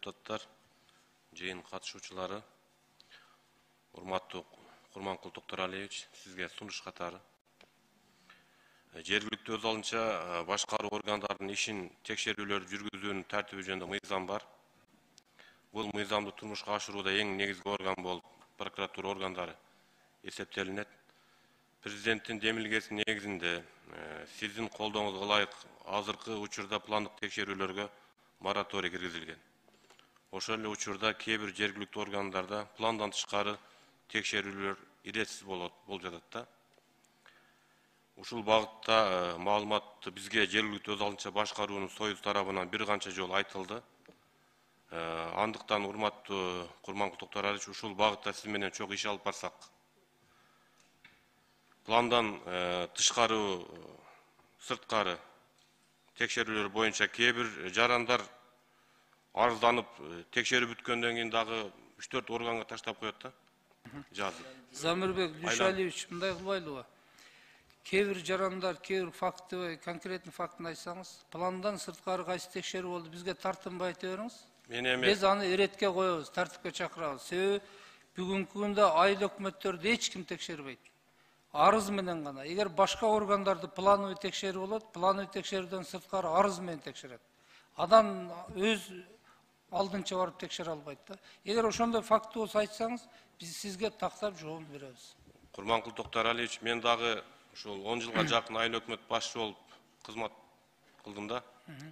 депутаттар, жыйын катышуучулары, урматтуу Курманкул Токторалиевич, сизге сунуш катары. Жергиликтүү өз алынча башкаруу органдарынын ишин текшерүүлөрдү жүргүзүүнүн тартиби жөнүндө мыйзам бар. Бул мыйзамды турмушка ашырууда эң негизги орган болуп прокуратура органдары эсептелинет. Президенттин демилгесинин негизинде сиздин колдооңузга ылайык азыркы учурда пландык текшерүүлөргө мораторий киргизилген. Ошол эле учурда кээ бир жергиликтүү органдарда пландан тышкары текшерүүлөр иретсиз болуп жатат да. Ушул багытта маалыматты бизге жергиликтүү өз алынча башкаруунун Союз тарабынан бир канча жолу айтылды. Андыктан урматтуу Курманкул Токторалиевич, ушул багытта сиз менен чоң иш алып барсак, пландан тышкары сырткары текшерүүлөр боюнча кээ бир жарандар арызданып текшерип бүткөндөн кийин дагы 3-4 органга таштап коет да. Жазып. Замирбек Дүйшалиевич, мындай кылбайлыбы? Кээ бир жарандар, кээ бир факты, конкретный фактын айтсаңыз, пландан сырткары кайсы текшерүү болду, бизге тартынбай айта бериңиз. Биз аны эретке коебуз, тартипке чакырабыз. Себеби бүгүнкү күндө айыл өкмөттөрдү эч ким текшербейт. Арыз менен гана. Эгер башка органдарды плановый текшерүү болот, плановый текшерүүдөн сырткары арыз менен текшерет. Адам өз алдынча барып текшере албайт да. Эгер ошондой факты болсо айтсаңыз, биз сизге тактап жооп беребиз. Курманкул Токторалиевич, мен дагы ушул 10 жылга жакын айыл өкмөт башчы болуп кызмат кылдым да.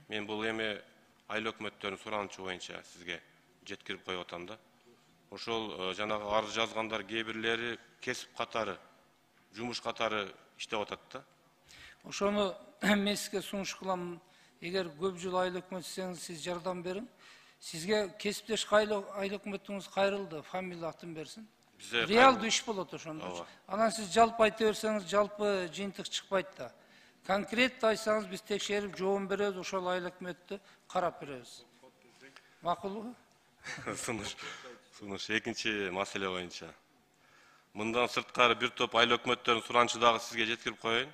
Мен бул эми айыл өкмөттөрүнүн суранычы боюнча сизге жеткирип коюп атам да. Ошол жанагы арыз жазгандар кээ бирлери кесип катары, жумуш катары иштеп атат да. Ошону мен сизге сунуш кылам. Эгер көп жыл айыл өкмөт десеңиз, сиз жардам бериң. Сизге кесиптеш айыл өкмөтүңүз кайрылды, фамилия атын берсин. Реалдуу иш болот ошондо. Анан сиз жалпы айта берсеңиз, жалпы жыйынтык чыкпайт да. Конкретно айтсаңыз, биз текшерип жооп беребиз, ошол айыл өкмөттү карап беребиз. Макулбу? Сунуш экинчи маселе боюнча. Мындан сырткары бир топ айыл өкмөттөрүнүн суранычы дагы сизге жеткирип коеюн.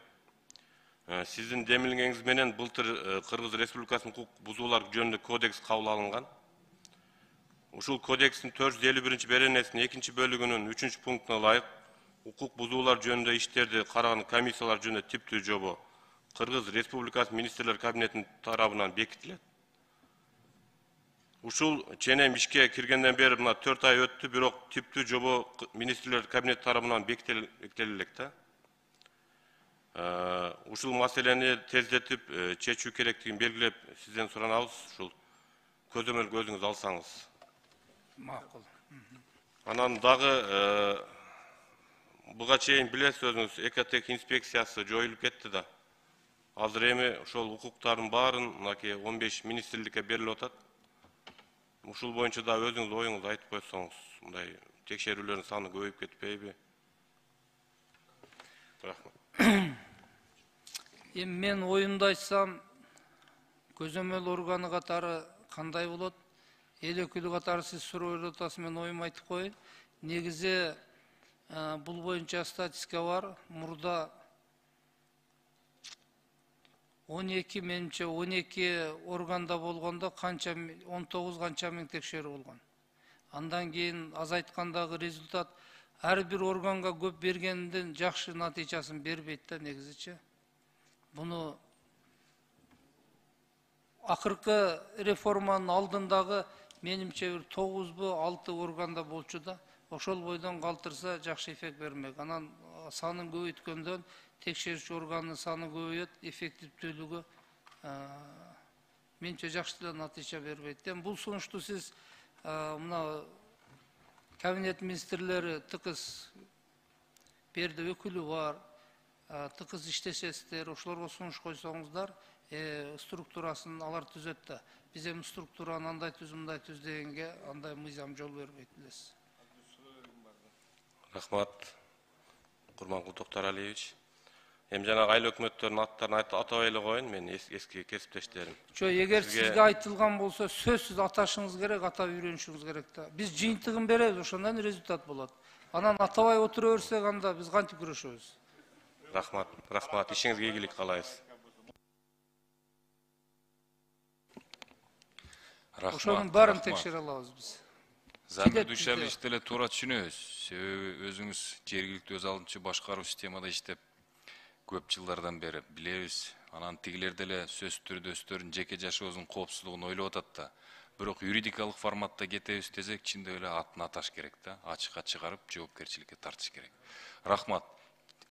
Сиздин демилгеңиз менен былтыр Кыргыз Республикасынын укук бузуулар жөнүндө кодекс кабыл алынган. Ушул кодекстин 451-беренесинин 2-бөлүгүнүн 3-пунктуна ылайык укук бузуулар жөнүндө иштерди караган комиссиялар жөнүндө типтүү жобо Кыргыз Республикасы министрлер кабинетинин тарабынан бекитилет. Ушул ченем ишке киргенден бери мына 4 ай өттү, бирок типтүү жобо министрлер кабинети тарабынан бекитиле элек да. Ушул маселени тездетип чечүү керектигин белгилеп сизден суранабыз. Ушул көзөмөлгө өзүңүз алсаңыз. Макул. Анан дагы буга чейин билесиз өзүңүз, экотек инспекциясы жоюлуп кетти да. Азыр эми ошол укуктардын баарын мынакей 15 министрликке берилип атат. Ушул боюнча да өзүңүз оюңузду айтып койсоңуз, мындай текшерүүлөрдүн саны көбөйүп кетпейби? Рахмат. Эми мен оюмду айтсам, көзөмөл органы катары кандай болот? Эл өкүлү катары сиз сурооп атасыз, мен оюмду айтып коеюн. Негизи бул боюнча статистика бар. Мурда 12, менимче 12 органда болгондо канча 19 канча миң текшерүү болгон. Андан кийин азайткандагы результат ар бир органга көп бергенден жакшы натыйжасын бербейт да негизичи. Буну акыркы реформанын алдындагы менимче бир 9-6 органда болчу да. Ошол бойдон калтырса жакшы эффект бермек. Анан санын көбөйткөндөн текшерүүчү органдын саны көбөйөт, эффективдүүлүгү менче жакшы эле натыйжа бербейт. Бул сунушту сиз мына кабинет министрлери тыкыз берди, өкүлү бар, тыкыз иштешесиздер, ошолорго сунуш койсоңуздар, структурасын алар түзөт да. Биз эми структураны андай түз, мындай түз дегенге андай мыйзам жол бербейт, билесиз. Рахмат, Курманкул Токторалиевич. Эми жанагы айыл өкмөттөрүнүн аттарын атабай эле коеюн, мен эски кесиптештерим. Эгер сизге айтылган болсо, сөзсүз аташыңыз керек, атап үйрөнүшүңүз керек да. Биз жыйынтыгын беребиз, ошондон результат болот. Анан атабай отура берсек, анда биз кантип күрөшөбүз? Рахмат, ишиңизге ийгилик каалайбыз. Ошонун баарын текшере алабыз биз. Замирдушевич деле туура түшүнөбүз. Себеби өзүңүз жергиликтүү өз алдынча башкаруу системада иштеп көп жылдардан бери билебиз. Анан тигилер деле сөзсүз түрдө өздөрүнүн жеке жашоосунун коопсуздугун ойлоп атат да. Бирок юридикалык форматта кетебиз десек, чындап эле атын аташ керек да. Ачыкка чыгарып жоопкерчиликке тартыш керек. Рахмат.